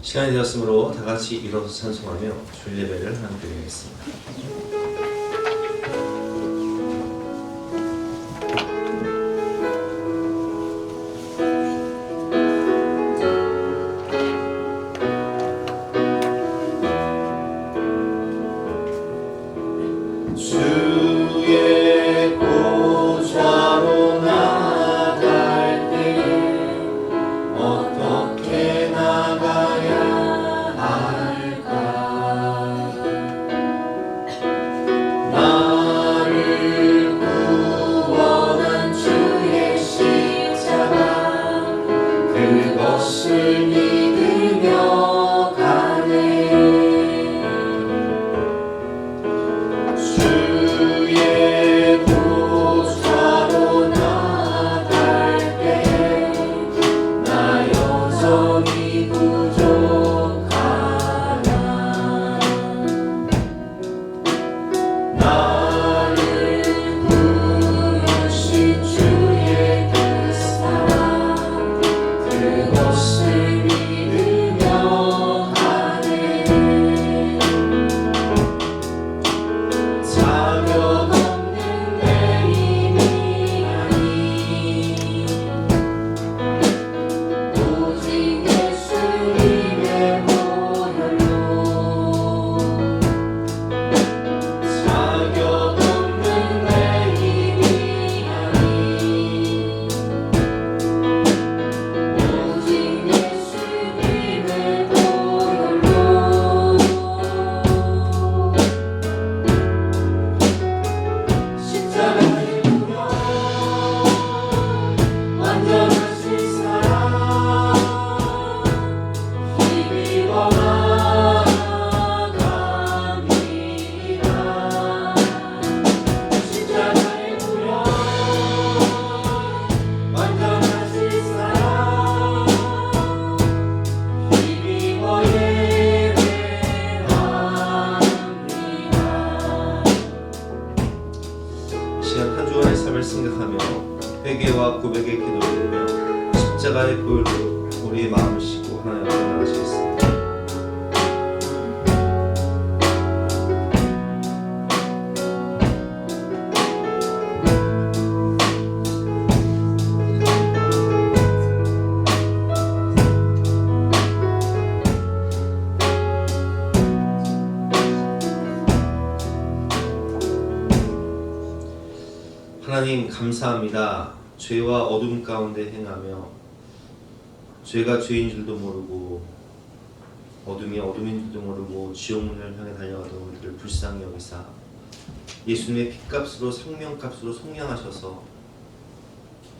시간이 되었으므로 다 같이 일어서 찬송하며 주일 예배를 하나님 드리겠습니다. 주의 보좌로 나갈 때 어떻게 나가야 할까? 나를 구원한 주의 십자가 그것을 믿으며 가네. 주의 보좌로 나갈 때 나 여전히 부족하나. 나를 부르신 주의 그 사랑 그것을 믿으며 가네. 자격 없는 내 힘이 아니 오직 예수님의 보혈로. 자격 없는 내 힘이 아니 오직 예수님의 보혈로. 십자가의 무력 완전하신 사랑 힘입어 나아갑니다. 십자가의 무력 완전하신 사랑 힘입어 예배합니다. 시간 한 주간의 삶을 생각하며 회개와 고백의 기도를 드리며 십자가의 보혈로 우리의 마음을 씻고 하나님 앞에 나가시겠습니다. 하나님 감사합니다. 죄와 어둠 가운데 행하며 죄가 죄인 줄도 모르고 어둠이 어둠인 줄도 모르고 지옥문을 향해 달려가던 우리들을 불쌍히 여기사 예수님의 핏값으로 생명값으로 속량하셔서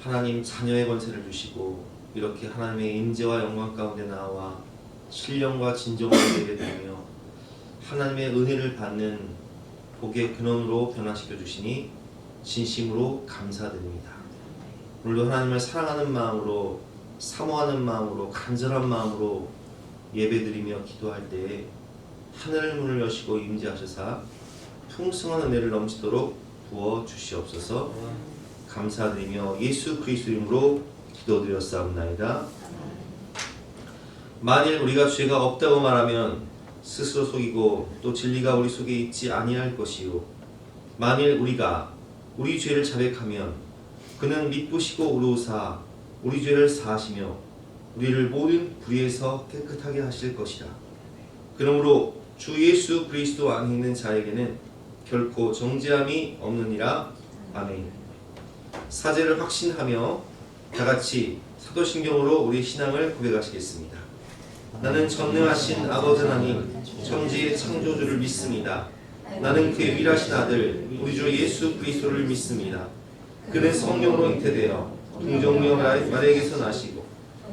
하나님 자녀의 권세를 주시고 이렇게 하나님의 임재와 영광 가운데 나와 신령과 진정을 예배드리며 하나님의 은혜를 받는 복의 근원으로 변화시켜 주시니 진심으로 감사드립니다. 오늘도 하나님을 사랑하는 마음으로 사모하는 마음으로 간절한 마음으로 예배드리며 기도할 때에 하늘 문을 여시고 임재하셔서 풍성한 은혜를 넘치도록 부어 주시옵소서. 감사드리며 예수 그리스도 이름으로 기도드렸사옵나이다. 만일 우리가 죄가 없다고 말하면 스스로 속이고 또 진리가 우리 속에 있지 아니할 것이요 만일 우리가 우리 죄를 자백하면 그는 믿으시고 의로우사 우리 죄를 사하시며 우리를 모든 불의에서 깨끗하게 하실 것이라. 그러므로 주 예수 그리스도 안에 있는 자에게는 결코 정죄함이 없느니라. 아멘. 사죄를 확신하며 다같이 사도신경으로 우리의 신앙을 고백하시겠습니다. 나는 전능하신 아버지 하나님 천지의 창조주를 믿습니다. 나는 그의 위일하신 아들 우리 주 예수 그리스도를 믿습니다. 그는 성령으로 잉태되어 동정녀 마리아에게서 나시고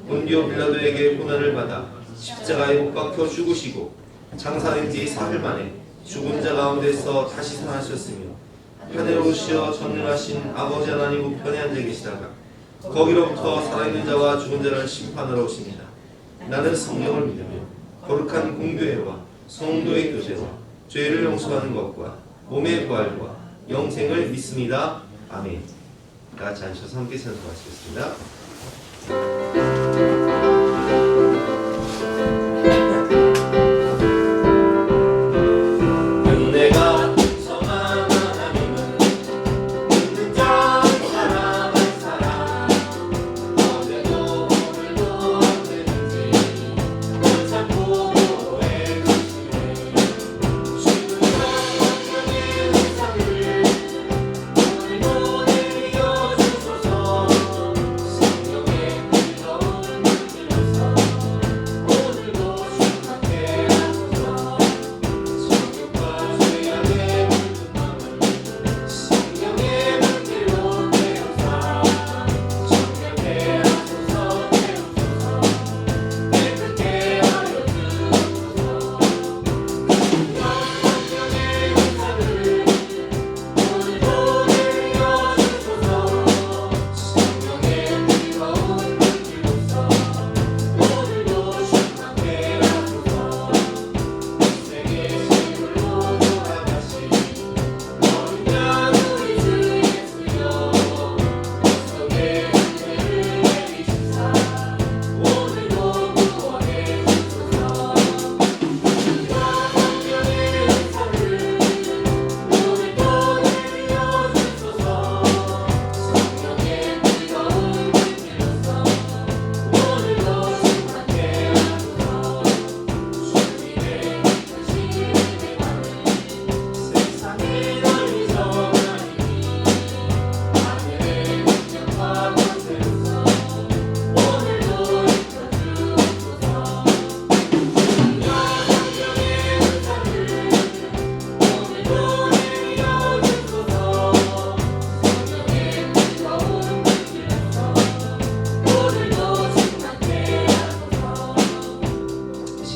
본디오 빌라도에게 고난을 받아 십자가에 못 박혀 죽으시고 장사된 지 사흘 만에 죽은 자 가운데서 다시 살아나셨으며 하늘에 오르시어 전능하신 아버지 하나님 우편에 앉아 계시다가 거기로부터 살아있는 자와 죽은 자를 심판하러 오십니다. 나는 성령을 믿으며 거룩한 공교회와 성도의 교제와 죄를 용서하는 것과 몸의 부활과 영생을 믿습니다. 아멘. 같이 앉으셔서 함께 찬송하시겠습니다.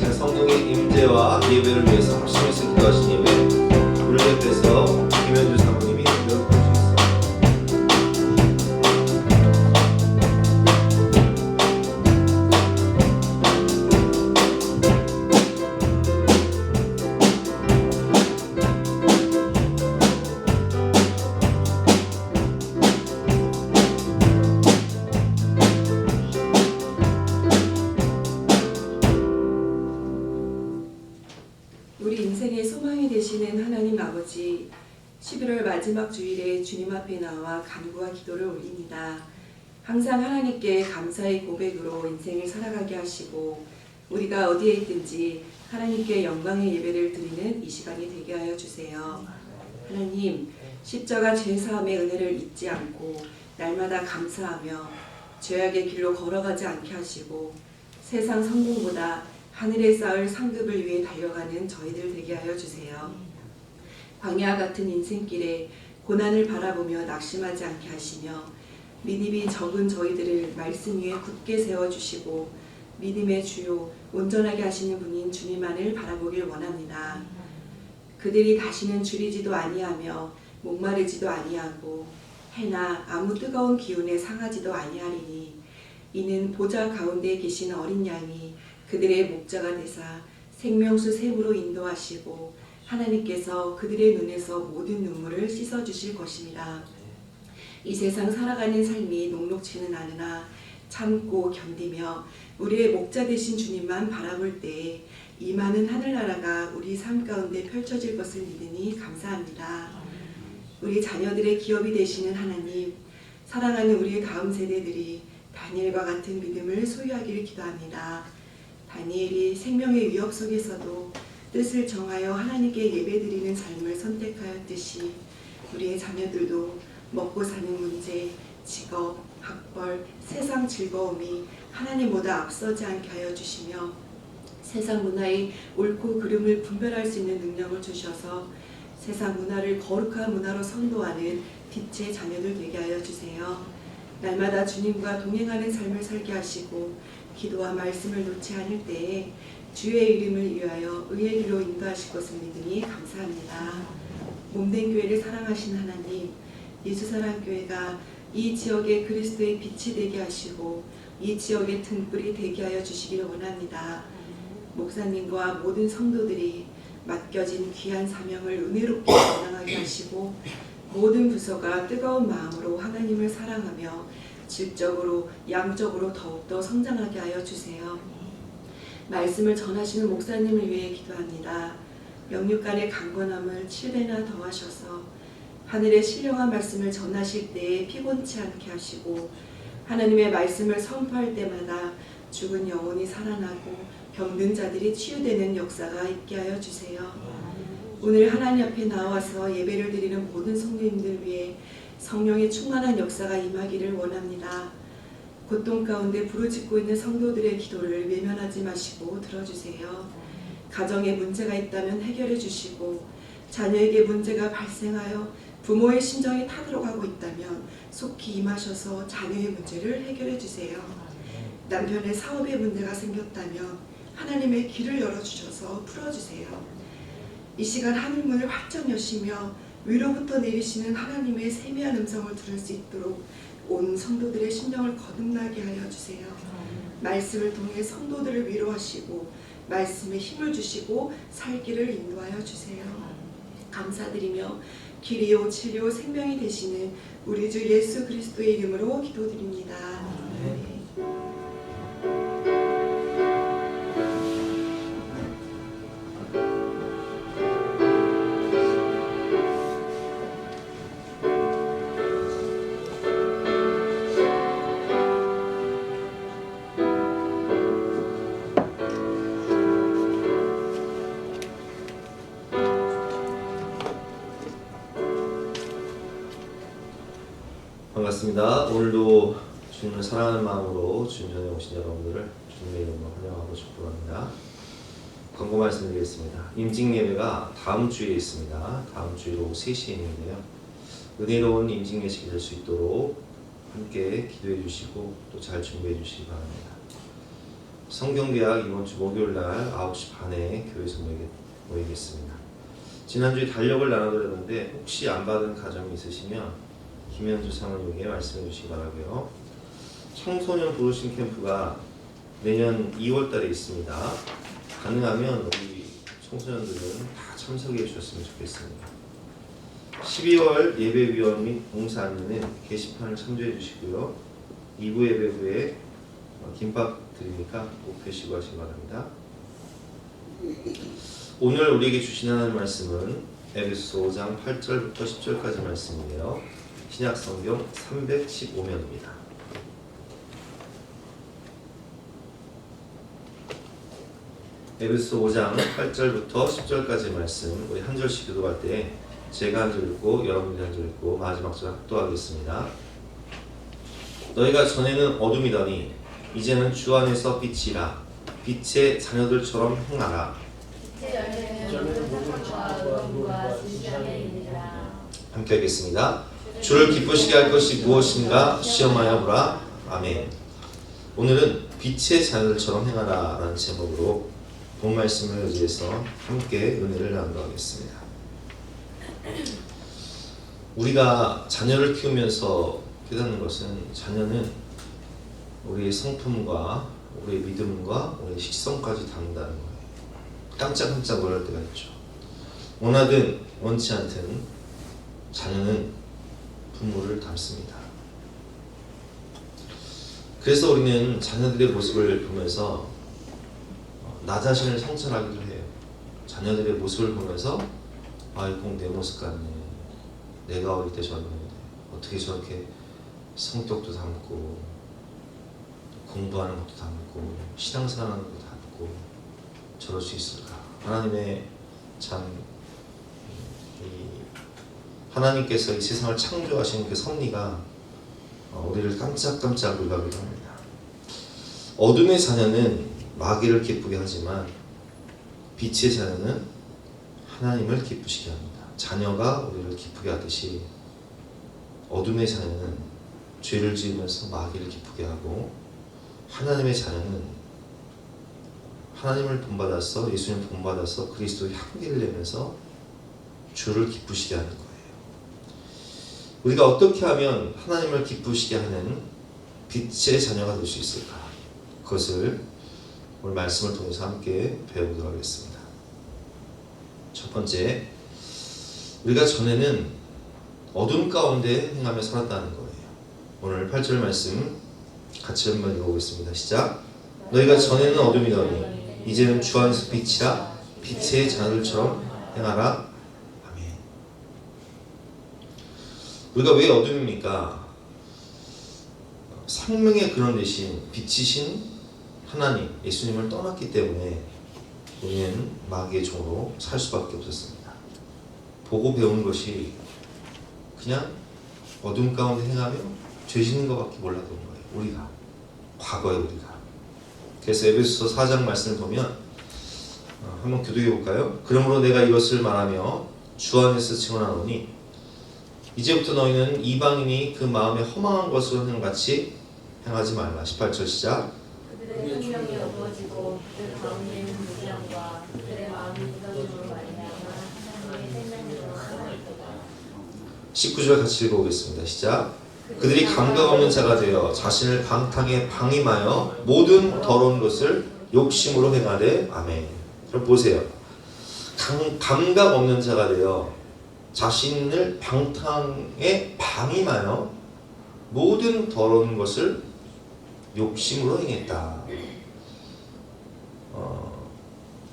시간 성령의 임재와 예배를 위해서 합심해서 기도하신 예배 우리 옆에서 김현주 사모님이 기도를 보여주겠습니다. 우리 인생의 소망이 되시는 하나님 아버지, 11월 마지막 주일에 주님 앞에 나와 간구와 기도를 올립니다. 항상 하나님께 감사의 고백으로 인생을 살아가게 하시고 우리가 어디에 있든지 하나님께 영광의 예배를 드리는 이 시간이 되게 하여 주세요. 하나님, 십자가 죄사함의 은혜를 잊지 않고 날마다 감사하며 죄악의 길로 걸어가지 않게 하시고 세상 성공보다 하늘에 쌓을 상급을 위해 달려가는 저희들 되게 하여 주세요. 광야 같은 인생길에 고난을 바라보며 낙심하지 않게 하시며 믿음이 적은 저희들을 말씀 위에 굳게 세워주시고 믿음의 주요 온전하게 하시는 분인 주님만을 바라보길 원합니다. 그들이 다시는 줄이지도 아니하며 목마르지도 아니하고 해나 아무 뜨거운 기운에 상하지도 아니하리니 이는 보좌 가운데 계신 어린 양이 그들의 목자가 되사 생명수 샘으로 인도하시고 하나님께서 그들의 눈에서 모든 눈물을 씻어주실 것입니다. 이 세상 살아가는 삶이 녹록지는 않으나 참고 견디며 우리의 목자 되신 주님만 바라볼 때에 이 많은 하늘나라가 우리 삶 가운데 펼쳐질 것을 믿으니 감사합니다. 우리 자녀들의 기업이 되시는 하나님, 사랑하는 우리의 다음 세대들이 다니엘과 같은 믿음을 소유하기를 기도합니다. 다니엘이 생명의 위협 속에서도 뜻을 정하여 하나님께 예배드리는 삶을 선택하였듯이 우리의 자녀들도 먹고 사는 문제, 직업, 학벌, 세상 즐거움이 하나님보다 앞서지 않게 하여 주시며 세상 문화의 옳고 그름을 분별할 수 있는 능력을 주셔서 세상 문화를 거룩한 문화로 선도하는 빛의 자녀들 되게 하여 주세요. 날마다 주님과 동행하는 삶을 살게 하시고 기도와 말씀을 놓지 않을 때에 주의 이름을 위하여 의의 길로 인도하실 것을 믿으니 감사합니다. 몸된 교회를 사랑하신 하나님, 예수사랑교회가 이 지역의 그리스도의 빛이 되게 하시고 이 지역의 등불이 되게 하여 주시기를 원합니다. 목사님과 모든 성도들이 맡겨진 귀한 사명을 은혜롭게 감당하게 하시고 모든 부서가 뜨거운 마음으로 하나님을 사랑하며 질적으로 양적으로 더욱더 성장하게 하여 주세요. 말씀을 전하시는 목사님을 위해 기도합니다. 영육간의 강건함을 7배나 더하셔서 하늘의 신령한 말씀을 전하실 때에 피곤치 않게 하시고 하나님의 말씀을 선포할 때마다 죽은 영혼이 살아나고 병든 자들이 치유되는 역사가 있게 하여 주세요. 오늘 하나님 앞에 나와서 예배를 드리는 모든 성도님들 위해 성령의 충만한 역사가 임하기를 원합니다. 고통 가운데 부르짖고 있는 성도들의 기도를 외면하지 마시고 들어주세요. 가정에 문제가 있다면 해결해 주시고 자녀에게 문제가 발생하여 부모의 심정이 타들어가고 있다면 속히 임하셔서 자녀의 문제를 해결해 주세요. 남편의 사업에 문제가 생겼다면 하나님의 길을 열어주셔서 풀어주세요. 이 시간 하늘문을 활짝 여시며 위로부터 내리시는 하나님의 세미한 음성을 들을 수 있도록 온 성도들의 심령을 거듭나게 하여 주세요. 말씀을 통해 성도들을 위로하시고 말씀에 힘을 주시고 살기를 인도하여 주세요. 감사드리며 길이요 진리요 생명이 되시는 우리 주 예수 그리스도의 이름으로 기도드립니다. 아멘. 반갑습니다. 오늘도 주님을 사랑하는 마음으로 주님 전에 오신 여러분들을 주님의 이름으로 환영하고 축복합니다. 광고 말씀드리겠습니다. 임직 예배가 다음 주에 있습니다. 다음 주일 오후 3시에 있는데요. 은혜로운 임직 예식이 될 수 있도록 함께 기도해 주시고 또 잘 준비해 주시기 바랍니다. 성경대학 이번 주 목요일날 9시 반에 교회에서 모이겠습니다. 지난주에 달력을 나눠드렸는데 혹시 안 받은 가정이 있으시면 김현주 사모님에게 말씀해 주시기 바라고요. 청소년 부르심 캠프가 내년 2월달에 있습니다. 가능하면 우리 청소년들은 다 참석해 주셨으면 좋겠습니다. 12월 예배위원 및 봉사 안내는 게시판을 참조해 주시고요. 2부 예배 후에 김밥 드리니까 꼭 드시고 하시기 바랍니다. 오늘 우리에게 주신 하나님 말씀은 에베소 5장 8절부터 10절까지 말씀이에요. 신약성경 315면입니다. 에베소 5장 8절부터 10절까지 말씀, 우리 한 절씩 교도할 때 제가 한 절 읽고 여러분이 한 절 읽고 마지막 절 합독하겠습니다. 너희가 전에는 어둠이더니 이제는 주 안에서 빛이라. 빛의 자녀들처럼 행하라. 함께 하겠습니다. 주를 기쁘시게 할 것이 무엇인가 시험하여 보라. 아멘. 오늘은 빛의 자녀들처럼 행하라 라는 제목으로 본 말씀을 의지해서 함께 은혜를 나누도록 하겠습니다. 우리가 자녀를 키우면서 깨닫는 것은 자녀는 우리의 성품과 우리의 믿음과 우리의 식성까지 담는다는 거예요. 깜짝깜짝 놀랄 때가 있죠. 원하든 원치 않든 자녀는 부모를 닮습니다. 그래서 우리는 자녀들의 모습을 보면서 나 자신을 성찰하기도 해요. 자녀들의 모습을 보면서 꼭 내 모습 같네. 내가 어릴 때 저랬는데 어떻게 저렇게 성격도 닮고 공부하는 것도 닮고 신앙생활하는 것도 닮고 저럴 수 있을까? 하나님의 참 하나님께서 이 세상을 창조하신 그 섭리가 우리를 깜짝깜짝 놀라기도 합니다. 어둠의 자녀는 마귀를 기쁘게 하지만 빛의 자녀는 하나님을 기쁘시게 합니다. 자녀가 우리를 기쁘게 하듯이 어둠의 자녀는 죄를 지으면서 마귀를 기쁘게 하고 하나님의 자녀는 하나님을 본받아서 예수님 본받아서 그리스도의 향기를 내면서 주를 기쁘시게 하는 거예요. 우리가 어떻게 하면 하나님을 기쁘시게 하는 빛의 자녀가 될 수 있을까? 그것을 오늘 말씀을 통해서 함께 배워보도록 하겠습니다. 첫 번째, 우리가 전에는 어둠 가운데 행하며 살았다는 거예요. 오늘 8절 말씀 같이 한번 읽어보겠습니다. 시작. 너희가 전에는 어둠이더니 이제는 주 안에서 빛이라. 빛의 자녀들처럼 행하라. 아멘. 우리가 왜 어둠입니까? 생명의 근원 되신 빛이신 하나님 예수님을 떠났기 때문에 우리는 마귀의 종으로 살 수밖에 없었습니다. 보고 배운 것이 그냥 어둠 가운데 행하며 죄 짓는 것밖에 몰랐던 거예요. 우리가 과거의 우리가. 그래서 에베소서 4장 말씀을 보면 한번 교독해 볼까요? 그러므로 내가 이것을 말하며 주 안에서 증언하노니 이제부터 너희는 이방인이 그 마음에 허망한 것으로 하는 같이 행하지 말라. 18절 시작. 그들의 생명이 어두워지고 그들 가운데 있는 무지함과 그들의 마음이 무너짐으로 말미암아 하나님의 생명으로 살아있도다. 19절 같이 읽어보겠습니다. 시작. 그들이 감각 없는 자가 되어 자신을 방탕에 방임하여 모든 더러운 것을 욕심으로 행하되. 아멘. 그럼 보세요. 감각 없는 자가 되어 자신을 방탕에 방임하여 모든 더러운 것을 욕심으로 행했다.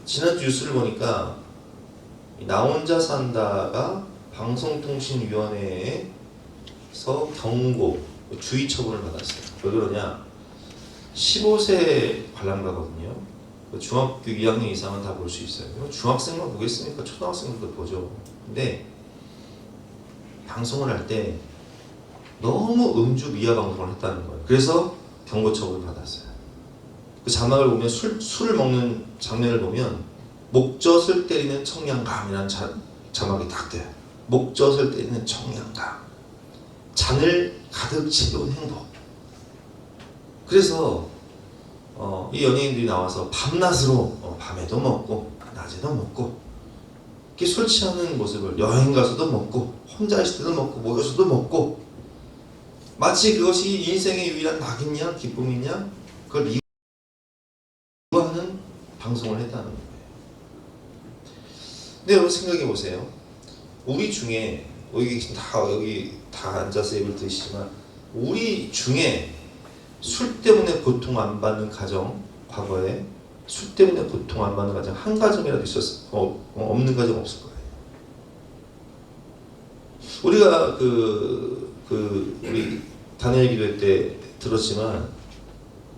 지난주 뉴스를 보니까 나 혼자 산다가 방송통신위원회에서 경고, 주의 처분을 받았어요. 왜 그러냐? 15세 관람가거든요. 중학교 2학년 이상은 다 볼 수 있어요. 중학생만 보겠습니까? 초등학생들도 보죠. 근데 방송을 할 때 너무 음주 미화 방송을 했다는 거예요. 그래서 경고 처분을 받았어요. 그 자막을 보면 술을 먹는 장면을 보면 목젖을 때리는 청량감이라는 자막이 딱 돼요. 목젖을 때리는 청량감, 잔을 가득 채운 행복. 그래서 이 연예인들이 나와서 밤낮으로 밤에도 먹고 낮에도 먹고 이렇게 술 취하는 모습을 여행 가서도 먹고 혼자 있을 때도 먹고 모여서도 먹고 마치 그것이 인생의 유일한 낙이냐 기쁨이냐 그걸 미워하는 방송을 했다는 거예요. 근데 여러분 생각해 보세요. 우리 중에 여기 다 앉아서 예배를 드시지만 우리 중에 술 때문에 고통 안 받는 가정, 과거에 술 때문에 고통 안 받는 가정 한 가정이라도 없는 가정 없을 거예요. 우리가 우리 다니엘 기도회 때 들었지만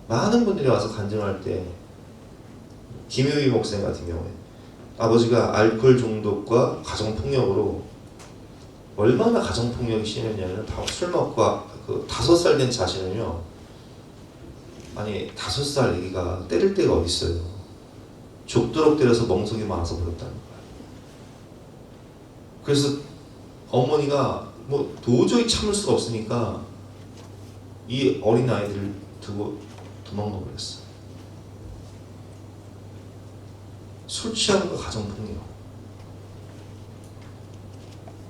많은 분들이 와서 간증할 때 김효희 목사님 같은 경우에 아버지가 알코올 중독과 가정폭력으로 얼마나 가정폭력이 심했냐면 술 먹고 5살 된 자신은요, 아니 5살 애기가 때릴 데가 어디 있어요. 족도록 때려서 멍석이 많아서 버렸다는 거예요. 그래서 어머니가 뭐 도저히 참을 수가 없으니까 이 어린 아이들을 두고 도망가 버렸어요. 술 취함과 가정폭력.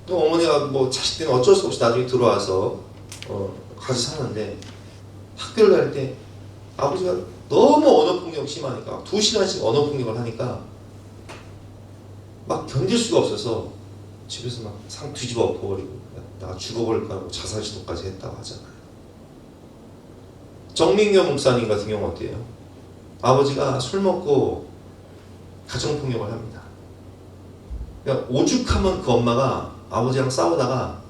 또 어머니가 뭐 자식들은 어쩔 수 없이 나중에 들어와서 같이 사는데 학교를 다닐 때 아버지가 너무 언어폭력 심하니까 2시간씩 언어폭력을 하니까 막 견딜 수가 없어서 집에서 막 상 뒤집어 엎어버리고 나 죽어버릴까 하고 자살 시도까지 했다고 하잖아요. 정민교 목사님 같은 경우 어때요? 아버지가 술 먹고 가정폭력을 합니다. 그러니까 오죽하면 그 엄마가 아버지랑 싸우다가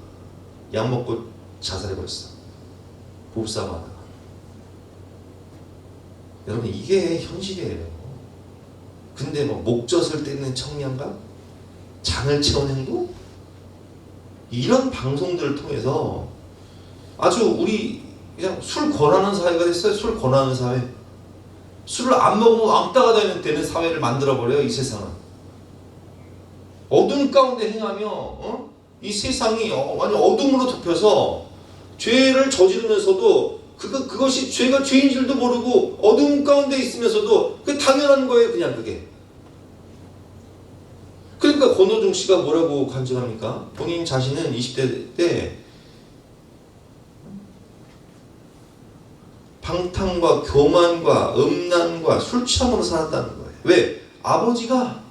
약 먹고 자살해버렸어. 부부싸움 하다가. 여러분 이게 현실이에요. 근데 뭐 목젖을 떼는 청량감? 잔을 채운 행복? 이런 방송들을 통해서 아주 우리 그냥 술 권하는 사회가 됐어요. 술 권하는 사회. 술을 안 먹으면 왕따가 되는 사회를 만들어버려요. 이 세상은. 어둠 가운데 행하며 이 세상이 완전 어둠으로 덮여서 죄를 저지르면서도 그것이 죄가 죄인 줄도 모르고 어둠 가운데 있으면서도 그게 당연한 거예요. 그냥 그게. 그러니까 권호중 씨가 뭐라고 간증합니까? 본인 자신은 20대 때 방탕과 교만과 음란과 술 취함으로 살았다는 거예요. 왜? 아버지가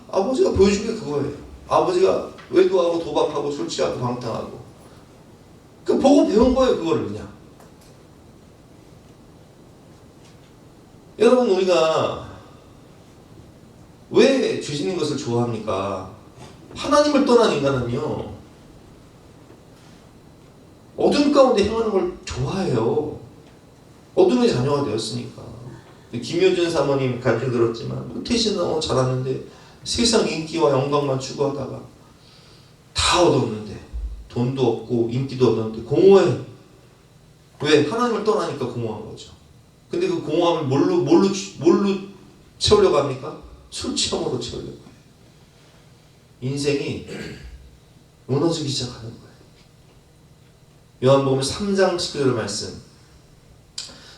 보여준 게 그거예요. 아버지가 외도하고 도박하고 술 취하고 방탕하고 그 보고 배운 거예요. 그거를 그냥. 여러분 우리가 왜 죄 짓는 것을 좋아합니까? 하나님을 떠난 인간은요 어둠 가운데 행하는 걸 좋아해요. 어둠의 자녀가 되었으니까. 김효준 사모님 간증 들었지만 모태신 너무 잘하는데 세상 인기와 영광만 추구하다가 다 얻었는데 돈도 없고 인기도 얻었는데 공허해. 왜? 하나님을 떠나니까 공허한 거죠. 근데 그 공허함을 뭘로 채우려고 합니까? 술 취함으로 채우려고 해요. 인생이 무너지기 시작하는 거예요. 요한복음 3장 19절 말씀.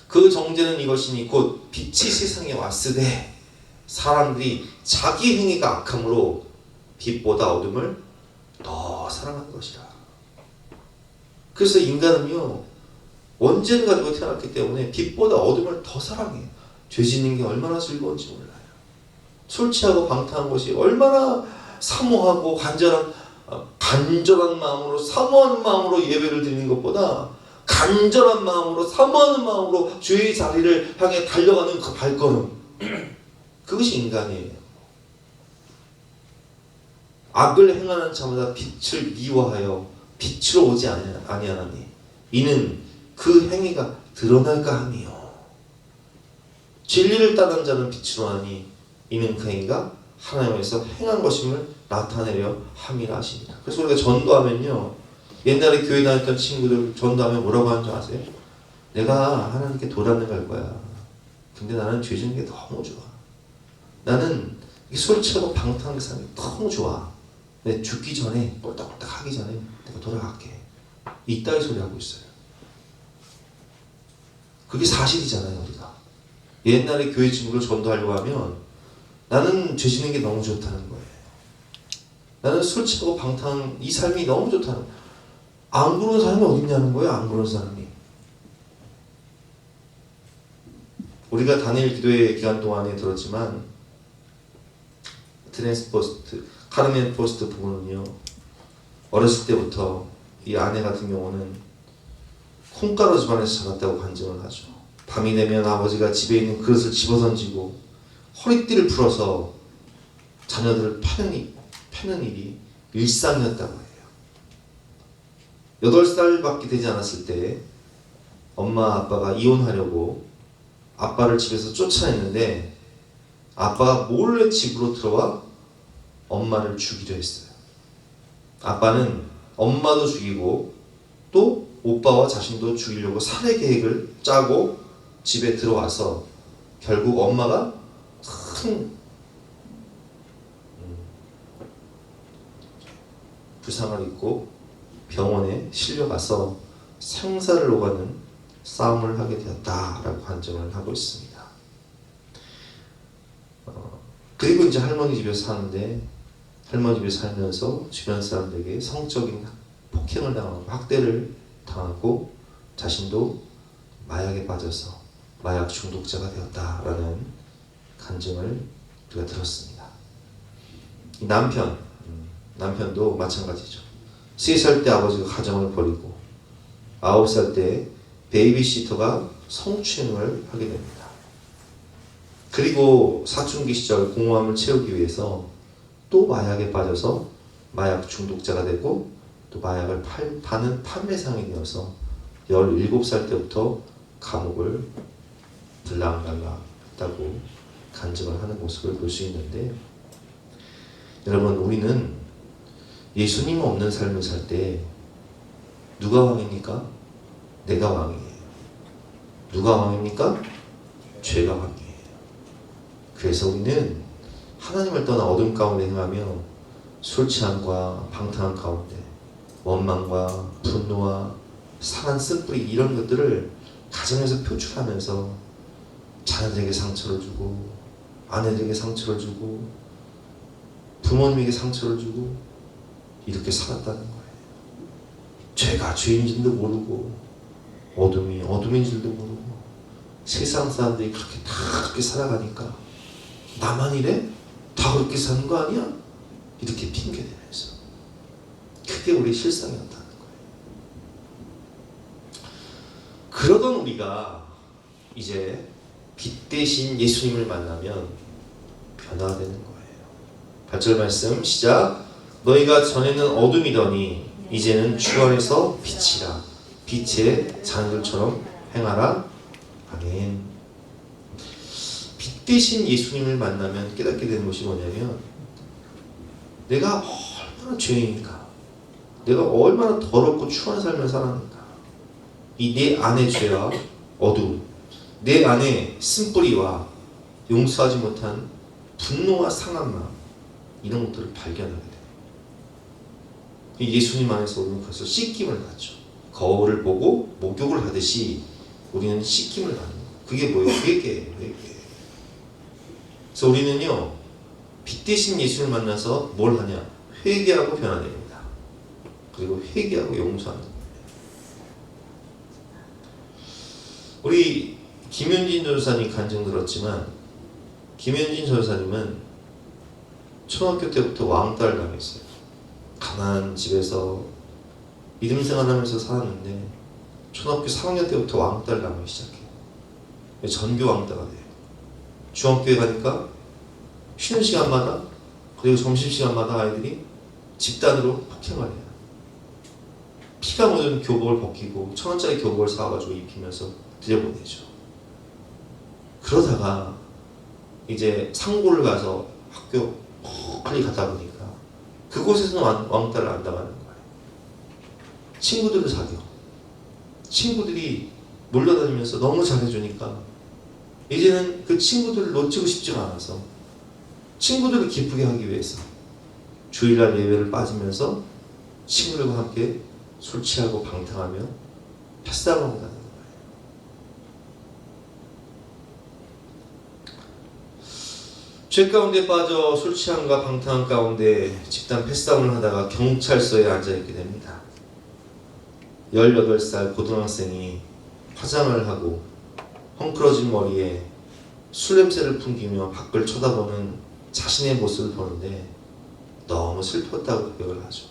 그 정죄는 이것이니 곧 빛이 세상에 왔으되 사람들이 자기 행위가 악함으로 빛보다 어둠을 더 사랑한 것이라. 그래서 인간은요 원죄를 가지고 태어났기 때문에 빛보다 어둠을 더 사랑해요. 죄 짓는 게 얼마나 즐거운지 몰라요. 술 취하고 방탕한 것이 얼마나 사모하고 간절한 마음으로 사모하는 마음으로 예배를 드리는 것보다 간절한 마음으로 사모하는 마음으로 주의 자리를 향해 달려가는 그 발걸음, 그것이 인간이에요. 악을 행하는 자마다 빛을 미워하여 빛으로 오지 아니하나니 이는 그 행위가 드러날까 함이요. 진리를 따르는 자는 빛으로 하니 이는 그 행위가 하나님에서 행한 것임을 나타내려 함이라 하십니다. 그래서 우리가 전도하면요, 옛날에 교회 다녔던 친구들 전도하면 뭐라고 하는 줄 아세요? 내가 하나님께 도단을 갈 거야. 근데 나는 죄 짓는 게 너무 좋아. 나는 술 취하고 방탕하게 사는 게 너무 좋아. 내 죽기 전에 꼴딱꼴딱 하기 전에 내가 돌아갈게. 이따위 소리 하고 있어요. 그게 사실이잖아요. 우리가 옛날에 교회 친구를 전도하려고 하면 나는 죄 짓는 게 너무 좋다는 거예요. 나는 술 취하고 방탕한 이 삶이 너무 좋다는 거예요. 안 그런 사람이 어딨냐는 거예요. 안 그런 사람이. 우리가 다니엘 기도회 기간 동안에 들었지만 카르멘 포스트 부부는요, 어렸을 때부터 이 아내 같은 경우는 콩가루 집안에서 자랐다고 간증을 하죠. 밤이 되면 아버지가 집에 있는 그릇을 집어던지고 허리띠를 풀어서 자녀들을 패는 일이 일상이었다고 해요. 8살밖에 되지 않았을 때 엄마 아빠가 이혼하려고 아빠를 집에서 쫓아냈는데 아빠가 몰래 집으로 들어와 엄마를 죽이려 했어요. 아빠는 엄마도 죽이고 또 오빠와 자신도 죽이려고 살해 계획을 짜고 집에 들어와서 결국 엄마가 큰 부상을 입고 병원에 실려가서 생사를 오가는 싸움을 하게 되었다라고 간증을 하고 있습니다. 그리고 이제 할머니 집에서 사는데 할머니 집에 살면서 주변 사람들에게 성적인 폭행을 당하고 학대를 당하고 자신도 마약에 빠져서 마약 중독자가 되었다라는 간증을 우리가 들었습니다. 남편도 마찬가지죠. 3살 때 아버지가 가정을 버리고 9살 때 베이비시터가 성추행을 하게 됩니다. 그리고 사춘기 시절 공허함을 채우기 위해서 또 마약에 빠져서 마약 중독자가 되고 또 마약을 파는 판매상이 되어서 17살 때부터 감옥을 들락날락 했다고 간증을 하는 모습을 볼 수 있는데, 여러분, 우리는 예수님 없는 삶을 살 때 누가 왕입니까? 내가 왕이에요. 누가 왕입니까? 죄가 왕이에요. 그래서 우리는 하나님을 떠나 어둠 가운데 행하며 술 취함과 방탕한 가운데 원망과 분노와 상한 쓴뿌리 이런 것들을 가정에서 표출하면서 자녀들에게 상처를 주고 아내들에게 상처를 주고 부모님에게 상처를 주고 이렇게 살았다는 거예요. 죄가 죄인 줄도 모르고 어둠이 어둠인 줄도 모르고 세상 사람들이 그렇게 살아가니까 나만 이래? 다 그렇게 사는 거 아니야? 이렇게 핑계대면서 그게 우리 실상이었다는 거예요. 그러던 우리가 이제 빛 대신 예수님을 만나면 변화가 되는 거예요. 8절 말씀 시작. 너희가 전에는 어둠이더니 이제는 주 안에서 빛이라. 빛의 자녀들처럼 행하라. 아멘. 빛 대신 예수님을 만나면 깨닫게 되는 것이 뭐냐면 내가 얼마나 죄인인가, 내가 얼마나 더럽고 추한 삶을 살았는가, 이 내 안의 죄와 어둠, 내 안의 쓴뿌리와 용서하지 못한 분노와 상한 마음, 이런 것들을 발견하게 돼요. 예수님 안에서 우리는 그래서 씻김을 받죠. 거울을 보고 목욕을 하듯이 우리는 씻김을 받는 거예요. 그게 뭐예요? 회개예요. 회개. 그래서 우리는요, 빛 대신 예수를 만나서 뭘 하냐? 회개하고 변화됩니다. 그리고 회개하고 용서하는 거예요. 우리 김현진 전사님 간증 들었지만 김현진 전사님은 초등학교 때부터 왕따를 당했어요. 가난한 집에서 믿음 생활하면서 살았는데 초등학교 3학년 때부터 왕따를 당하기 시작해요. 전교 왕따가 돼요. 중학교에 가니까 쉬는 시간마다 그리고 점심시간마다 아이들이 집단으로 폭행을 해요. 피가 묻은 교복을 벗기고 1,000원짜리 교복을 사가지고 입히면서 들여보내죠. 그러다가 이제 상고를 가서 학교 빨리 가다 보니까 그곳에서는 왕따를 안 당하는 거예요. 친구들을 사겨. 친구들이 몰려다니면서 너무 잘해주니까 이제는 그 친구들을 놓치고 싶지가 않아서 친구들을 기쁘게 하기 위해서 주일날 예배를 빠지면서 친구들과 함께 술 취하고 방탕하며 패싸움하고 다니는 거예요. 죄 가운데 빠져 술 취함과 방탕한 가운데 집단 패싸움을 하다가 경찰서에 앉아있게 됩니다. 18살 고등학생이 화장을 하고 헝클어진 머리에 술 냄새를 풍기며 밖을 쳐다보는 자신의 모습을 보는데 너무 슬펐다고 고백을 하죠.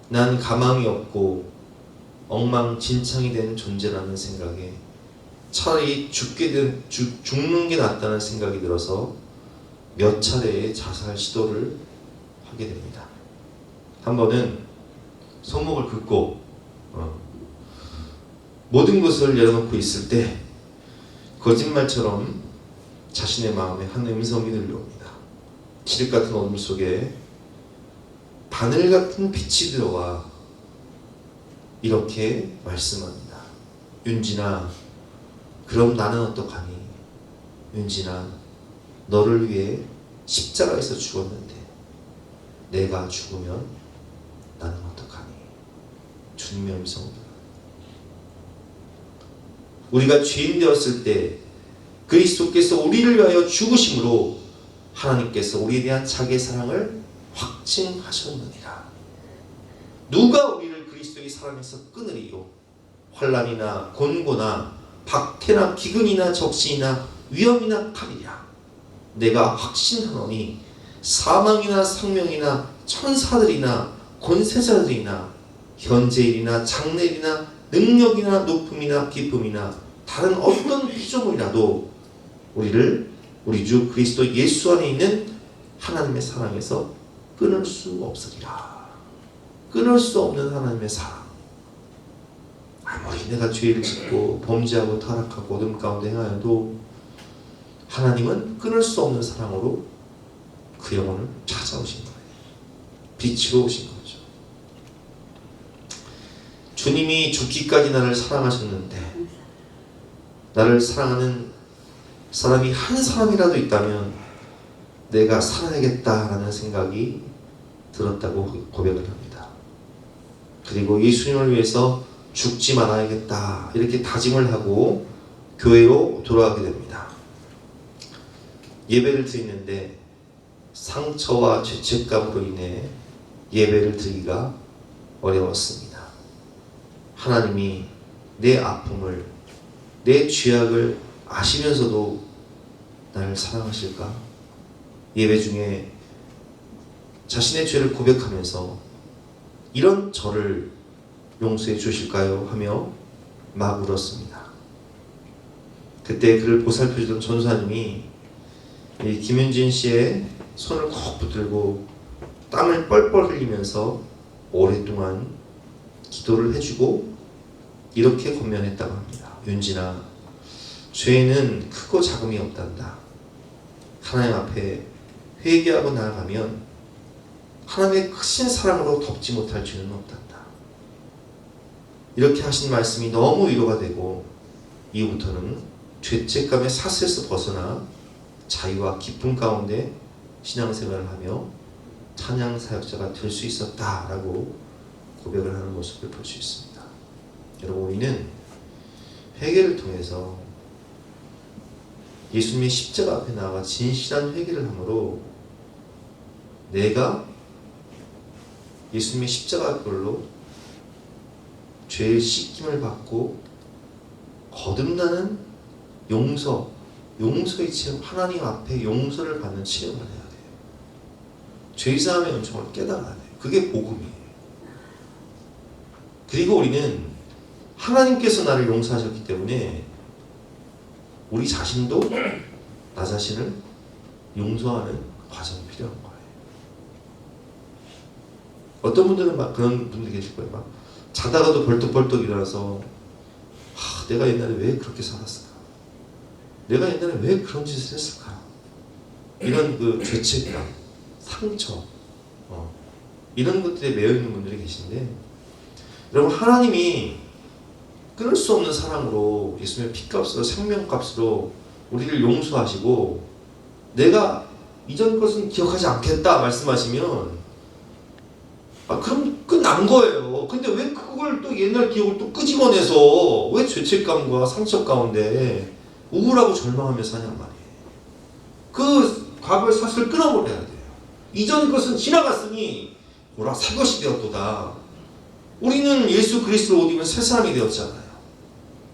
난 가망이 없고 엉망진창이 된 존재라는 생각에 차라리 죽는 게 낫다는 생각이 들어서 몇 차례의 자살 시도를 하게 됩니다. 한 번은 손목을 긋고 모든 것을 열어놓고 있을 때 거짓말처럼 자신의 마음에 한 음성이 들려옵니다. 칠흑 같은 어둠 속에 바늘 같은 빛이 들어와 이렇게 말씀합니다. 윤진아, 그럼 나는 어떡하니? 윤진아, 너를 위해 십자가에서 죽었는데 내가 죽으면 나는 어떡하니? 주님의 음성입니다. 우리가 죄인 되었을 때 그리스도께서 우리를 위하여 죽으심으로 하나님께서 우리에 대한 자기의 사랑을 확증하셨느니라. 누가 우리를 그리스도의 사랑에서 끊으리요? 환난이나 곤고나 박해나 기근이나 적신이나 위험이나 칼이랴. 내가 확신하노니 사망이나 생명이나 천사들이나 권세자들이나 현재일이나 장래일이나 능력이나 높음이나 기쁨이나 다른 어떤 피조물이라도 우리를 우리 주 그리스도 예수 안에 있는 하나님의 사랑에서 끊을 수 없으리라. 끊을 수 없는 하나님의 사랑. 아무리 내가 죄를 짓고 범죄하고 타락하고 어둠 가운데 행하여도 하나님은 끊을 수 없는 사랑으로 그 영혼을 찾아오신 거예요. 빛으로 오신 거죠. 주님이 죽기까지 나를 사랑하셨는데 나를 사랑하는 사람이 한 사람이라도 있다면 내가 살아야겠다라는 생각이 들었다고 고백을 합니다. 그리고 예수님을 위해서 죽지 말아야겠다 이렇게 다짐을 하고 교회로 돌아가게 됩니다. 예배를 드리는데 상처와 죄책감으로 인해 예배를 드리기가 어려웠습니다. 하나님이 내 아픔을, 내 죄악을 아시면서도 나를 사랑하실까? 예배 중에 자신의 죄를 고백하면서 이런 저를 용서해 주실까요? 하며 막 울었습니다. 그때 그를 보살펴주던 전사님이 김윤진 씨의 손을 콕 붙들고 땀을 뻘뻘 흘리면서 오랫동안 기도를 해주고 이렇게 권면했다고 합니다. 윤진아, 죄는 크고 작음이 없단다. 하나님 앞에 회개하고 나아가면 하나님의 크신 사랑으로 덮지 못할 죄는 없단다. 이렇게 하신 말씀이 너무 위로가 되고 이후부터는 죄책감의 사슬에서 벗어나 자유와 기쁨 가운데 신앙생활을 하며 찬양 사역자가 될 수 있었다라고 고백을 하는 모습을 볼 수 있습니다. 여러분, 우리는 회개를 통해서 예수님의 십자가 앞에 나와 진실한 회개를 함으로 내가 예수님의 십자가 꼴로 죄의 씻김을 받고 거듭나는 용서의 체험, 하나님 앞에 용서를 받는 체험을 해야 돼요. 죄사함의 은총을 깨달아야 돼요. 그게 복음이에요. 그리고 우리는 하나님께서 나를 용서하셨기 때문에 우리 자신도 나 자신을 용서하는 과정이 필요한 거예요. 어떤 분들은 막 그런 분들이 계실 거예요. 막 자다가도 벌떡벌떡 일어나서 내가 옛날에 왜 그렇게 살았을까? 내가 옛날에 왜 그런 짓을 했을까? 이런 그 죄책감, 상처, 이런 것들에 매여 있는 분들이 계신데, 여러분, 하나님이 끊을 수 없는 사랑으로 예수님의 피값으로 생명값으로 우리를 용서하시고 내가 이전 것은 기억하지 않겠다 말씀하시면 그럼 끝난 거예요. 근데 왜 그걸 또 옛날 기억을 또 끄집어내서 왜 죄책감과 상처 가운데 우울하고 절망하며 사냔 말이에요. 그 과거의 사슬을 끊어버려야 돼요. 이전 것은 지나갔으니 오라 새 것이 되었도다. 우리는 예수 그리스도를 옷 입은 새 사람이 되었잖아요.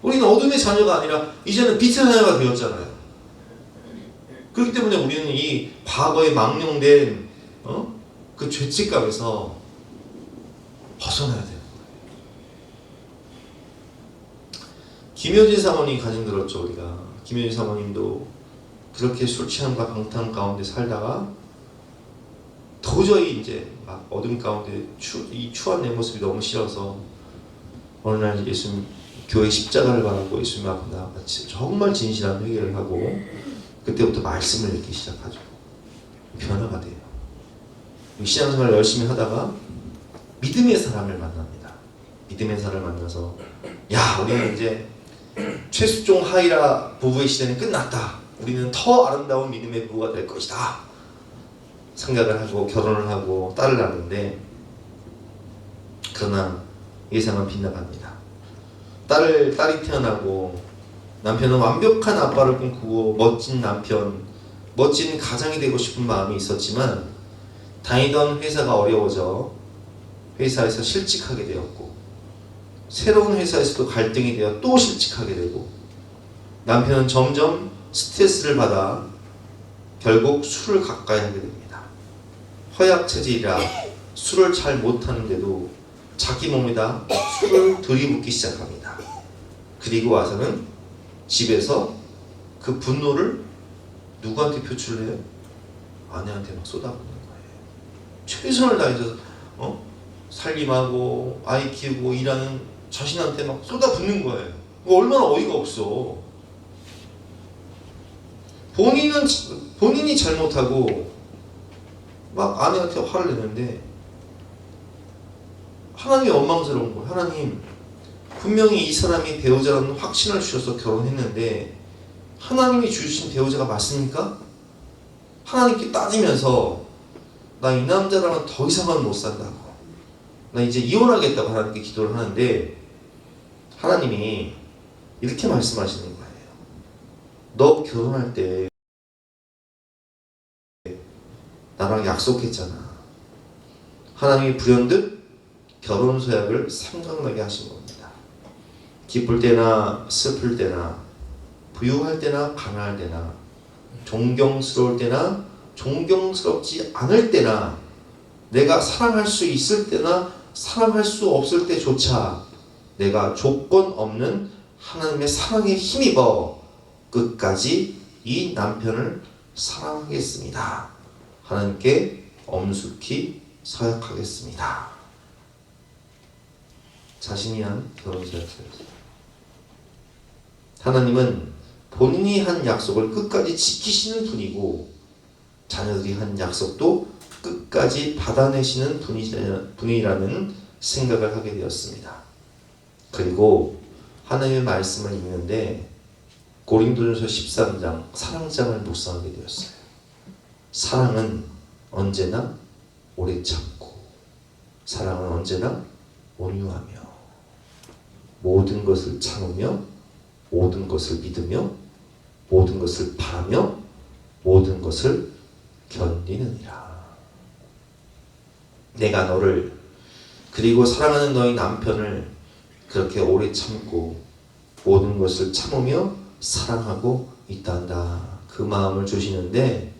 우리는 어둠의 자녀가 아니라 이제는 빛의 자녀가 되었잖아요. 그렇기 때문에 우리는 이 과거에 망령된 그 죄책감에서 벗어나야 돼요. 김효진 사모님 가정 들었죠. 우리가 김효진 사모님도 그렇게 술 취함과 방탕 가운데 살다가 도저히 이제 막 어둠 가운데 이 추한 내 모습이 너무 싫어서 어느 날 예수님 교회 십자가를 바라고 예수님 앞에 나가 정말 진실한 회개를 하고 그때부터 말씀을 읽기 시작하죠. 변화가 돼요. 신앙생활을 열심히 하다가 믿음의 사람을 만납니다. 믿음의 사람을 만나서 야 우리는 이제 최수종 하이라 부부의 시대는 끝났다. 우리는 더 아름다운 믿음의 부부가 될 것이다. 생각을 하고 결혼을 하고 딸을 낳는데 그러나 예상은 빗나갑니다. 딸이 태어나고 남편은 완벽한 아빠를 꿈꾸고 멋진 남편, 멋진 가장이 되고 싶은 마음이 있었지만 다니던 회사가 어려워져 회사에서 실직하게 되었고 새로운 회사에서도 갈등이 되어 또 실직하게 되고 남편은 점점 스트레스를 받아 결국 술을 가까이 하게 됩니다. 허약 체질이라 술을 잘 못하는데도 자기 몸에다 술을 들이붓기 시작합니다. 그리고 와서는 집에서 그 분노를 누구한테 표출을 해요? 아내한테 막 쏟아붓는 거예요. 최선을 다해서 살림하고 아이 키우고 일하는 자신한테 막 쏟아붓는 거예요. 얼마나 어이가 없어. 본인이 잘못하고 막 아내한테 화를 내는데 하나님이 원망스러운 거예요. 하나님 분명히 이 사람이 배우자라는 확신을 주셔서 결혼했는데 하나님이 주신 배우자가 맞습니까? 하나님께 따지면서 나 이 남자랑은 더 이상은 못 산다고 나 이제 이혼하겠다고 하나님께 기도를 하는데 하나님이 이렇게 말씀하시는 거예요. 너 결혼할 때 나랑 약속했잖아. 하나님이 불현듯 결혼 서약을 생각나게 하신 겁니다. 기쁠 때나 슬플 때나 부유할 때나 가난할 때나 존경스러울 때나 존경스럽지 않을 때나 내가 사랑할 수 있을 때나 사랑할 수 없을 때조차 내가 조건 없는 하나님의 사랑에 힘입어 끝까지 이 남편을 사랑하겠습니다. 하나님께 엄숙히 서약하겠습니다. 자신이 한 결혼서약서였어요. 하나님은 본인이 한 약속을 끝까지 지키시는 분이고 자녀들이 한 약속도 끝까지 받아내시는 분이라는 생각을 하게 되었습니다. 그리고 하나님의 말씀을 읽는데 고린도전서 13장 사랑장을 묵상하게 되었어요. 사랑은 언제나 오래 참고 사랑은 언제나 온유하며 모든 것을 참으며 모든 것을 믿으며 모든 것을 바라며 모든 것을 견디느니라. 내가 너를 그리고 사랑하는 너희 남편을 그렇게 오래 참고 모든 것을 참으며 사랑하고 있단다. 그 마음을 주시는데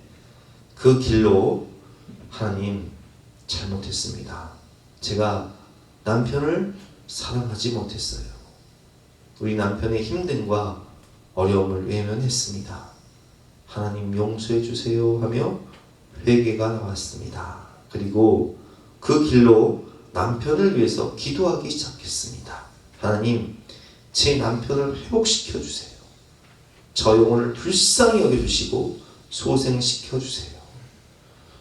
그 길로 하나님 잘못했습니다. 제가 남편을 사랑하지 못했어요. 우리 남편의 힘듦과 어려움을 외면했습니다. 하나님 용서해 주세요 하며 회개가 나왔습니다. 그리고 그 길로 남편을 위해서 기도하기 시작했습니다. 하나님 제 남편을 회복시켜 주세요. 저 영혼을 불쌍히 여겨주시고 소생시켜 주세요.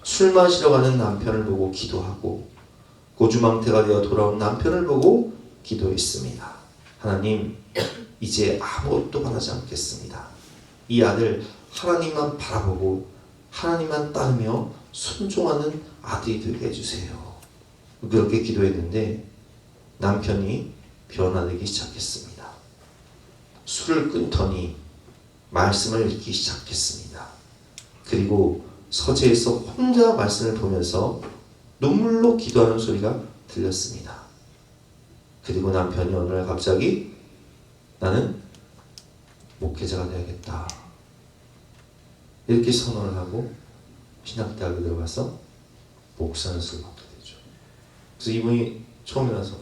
술 마시러 가는 남편을 보고 기도하고 고주망태가 되어 돌아온 남편을 보고 기도했습니다. 하나님 이제 아무것도 바라지 않겠습니다. 이 아들 하나님만 바라보고 하나님만 따르며 순종하는 아들이 되게 해주세요. 그렇게 기도했는데 남편이 변화되기 시작했습니다. 술을 끊더니 말씀을 읽기 시작했습니다. 그리고 서재에서 혼자 말씀을 보면서 눈물로 기도하는 소리가 들렸습니다. 그리고 남편이 어느 날 갑자기 나는 목회자가 되야겠다 이렇게 선언을 하고 신학대학에 들어가서 목사 연수를 받게 되죠. 그래서 이분이 처음에 나서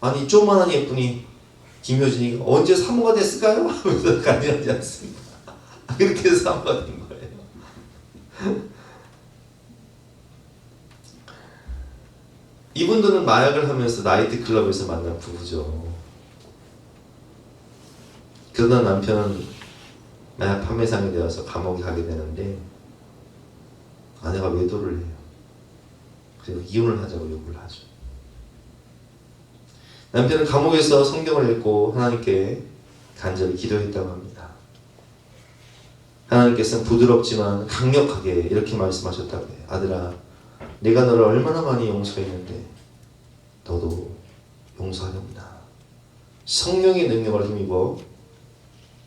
아니 조그만한 예쁜이 김효진이가 언제 사모가 됐을까요? 하면서 간지하지 않습니다. 그렇게 해서 사모가 된 거예요. 이분들은 마약을 하면서 나이트클럽에서 만난 부부죠. 그러다 남편은 마약 판매상이 되어서 감옥에 가게 되는데 아내가 외도를 해요. 그리고 이혼을 하자고 요구를 하죠. 남편은 감옥에서 성경을 읽고 하나님께 간절히 기도했다고 합니다. 하나님께서는 부드럽지만 강력하게 이렇게 말씀하셨다고 해요. 아들아, 내가 너를 얼마나 많이 용서했는데 너도 용서하렵니다. 성령의 능력을 힘입어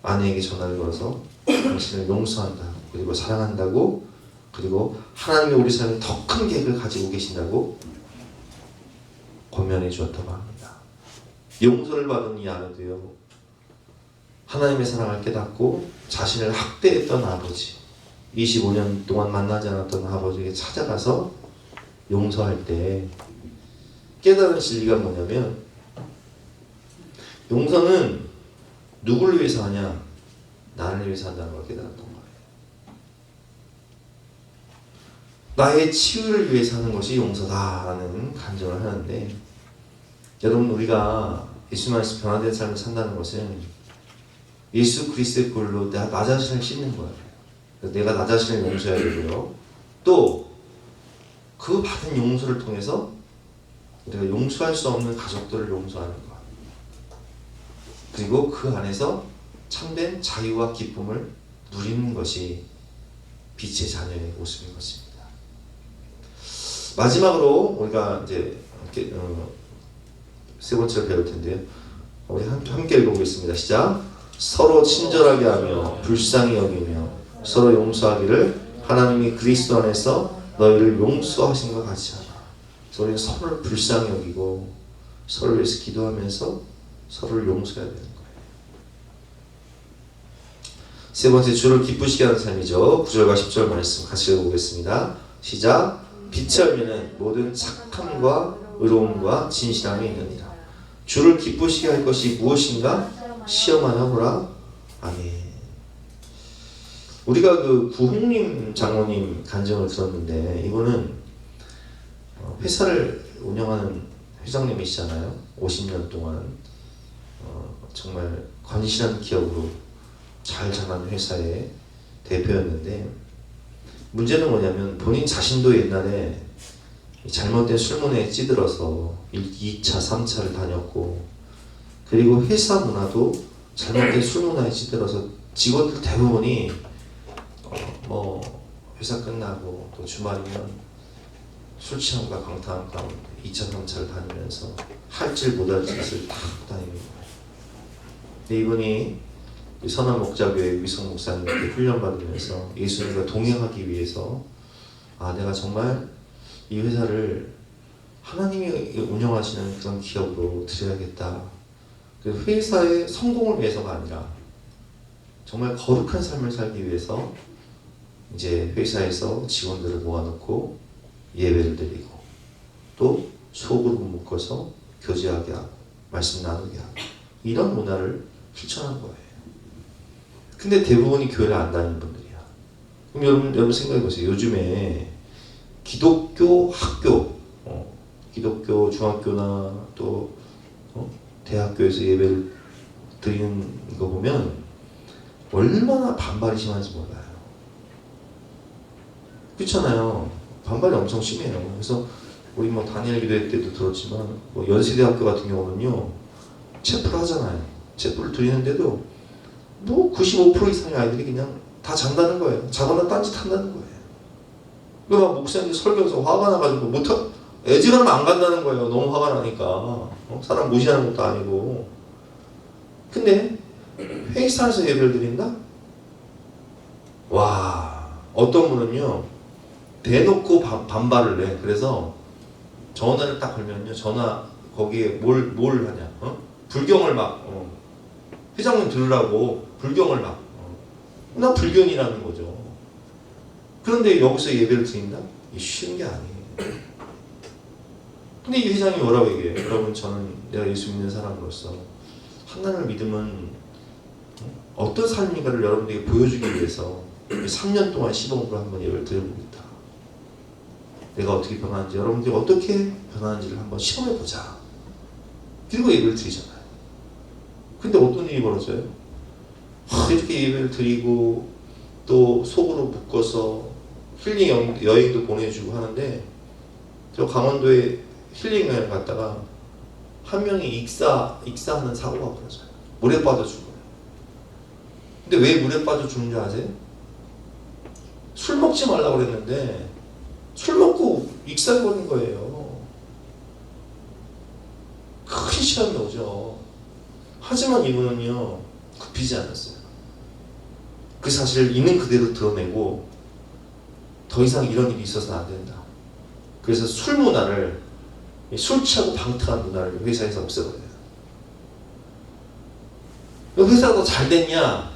아내에게 전화를 걸어서 당신을 용서한다, 그리고 사랑한다고, 그리고 하나님이 우리 삶에 더 큰 계획을 가지고 계신다고 권면해 주었다고 합니다. 용서를 받은 이 아내도요, 하나님의 사랑을 깨닫고 자신을 학대했던 아버지, 25년 동안 만나지 않았던 아버지에게 찾아가서 용서할 때 깨달은 진리가 뭐냐면, 용서는 누구를 위해서 하냐? 나를 위해서 한다는 걸 깨달았던 거예요. 나의 치유를 위해서 하는 것이 용서다라는 간증을 하는데, 여러분, 우리가 예수님 안에서 변화된 삶을 산다는 것은 예수 그리스도의 꼴로 나 자신을 씻는 거예요. 내가 나 자신을 용서해야 되고요. 또 그 받은 용서를 통해서 우리가 용서할 수 없는 가족들을 용서하는 것. 그리고 그 안에서 참된 자유와 기쁨을 누리는 것이 빛의 자녀의 모습인 것입니다. 마지막으로 우리가 이제 세 번째로 배울 텐데요. 우리 함께 읽어보겠습니다. 시작. 서로 친절하게 하며 불쌍히 여기며 서로 용서하기를 하나님이 그리스도 안에서 너희를 용서하신 것 같이 하라. 그래서 우리는 서로를 불쌍히 여기고 서로를 위해서 기도하면서 서로를 용서해야 되는 거예요. 세 번째, 주를 기쁘시게 하는 삶이죠. 9절과 10절 말씀 같이 읽어보겠습니다. 시작. 빛의 열매는 모든 착함과 의로움과 진실함이 있느니라. 주를 기쁘시게 할 것이 무엇인가 시험하나 보라. 아멘. 우리가 그 구홍님 장로님 간증을 들었는데, 이분은 회사를 운영하는 회장님이시잖아요. 50년 동안 정말 건실한 기업으로 잘 자란 회사의 대표였는데, 문제는 뭐냐면 본인 자신도 옛날에 잘못된 술문에 찌들어서 2차, 3차를 다녔고, 그리고 회사 문화도 잘못된 술문화에 찌들어서 직원들 대부분이 회사 끝나고 또 주말이면 술 취함과 강탈한 가운데 2차, 3차를 다니면서 할 질 못할 짓을 다 다니는 거예요. 근데 이분이 선한 목자교회 위성 목사님께 훈련받으면서 예수님과 동행하기 위해서 내가 정말 이 회사를 하나님이 운영하시는 그런 기업으로 드려야겠다. 그 회사의 성공을 위해서가 아니라 정말 거룩한 삶을 살기 위해서 이제 회사에서 직원들을 모아놓고 예배를 드리고 또 소그룹 묶어서 교제하게 하고 말씀 나누게 하고 이런 문화를 실천한 거예요. 근데 대부분이 교회를 안 다니는 분들이야. 그럼 여러분 생각해 보세요. 요즘에 기독교 학교, 기독교 중학교나 또 대학교에서 예배를 드리는 거 보면 얼마나 반발이 심한지 몰라요. 그렇잖아요. 반발이 엄청 심해요. 그래서 우리 다니엘 기도회 때도 들었지만 연세대학교 같은 경우는요, 체프를 하잖아요. 체프를 드리는데도 95% 이상의 아이들이 그냥 다 잔다는 거예요. 자거나 딴짓 한다는 거예요. 그러니까 목사님이 설교에서 화가 나가지고 애지간하면 안 간다는 거예요. 너무 화가 나니까. 사람 무시하는 것도 아니고. 근데 회의사에서 예배를 드린다? 와, 어떤 분은요, 대놓고 반발을 해. 그래서 전화를 딱 걸면요, 전화 거기에 뭘 하냐, 불경을 막, 회장님 들으라고 불경을 막, 나 불경이라는 거죠. 그런데 여기서 예배를 드린다? 이게 쉬운 게 아니에요. 근데 이 회장이 뭐라고 얘기해요? 여러분, 저는 내가 예수 믿는 사람으로서 하나님을 믿으면 어떤 삶인가를 여러분들에게 보여주기 위해서 3년 동안 시범으로 한번 예배를 드려봅니다. 내가 어떻게 변하는지, 여러분들이 어떻게 변하는지를 한번 시험해보자. 그리고 예배를 드리잖아요. 근데 어떤 일이 벌어져요? 이렇게 예배를 드리고 또 속으로 묶어서 힐링 여행도 보내주고 하는데, 저 강원도에 힐링 여행 갔다가 한 명이 익사하는 사고가 벌어져요. 물에 빠져 죽어요. 근데 왜 물에 빠져 죽는 줄 아세요? 술 먹지 말라고 그랬는데 술 먹고 익사해버린 거예요. 큰 시험이 오죠. 하지만 이분은요, 굽히지 않았어요. 그 사실을 있는 그대로 드러내고 더 이상 이런 일이 있어서는 안 된다. 그래서 술 문화를, 술 취하고 방탕한 문화를 회사에서 없애버려요. 회사가 더 잘 됐냐?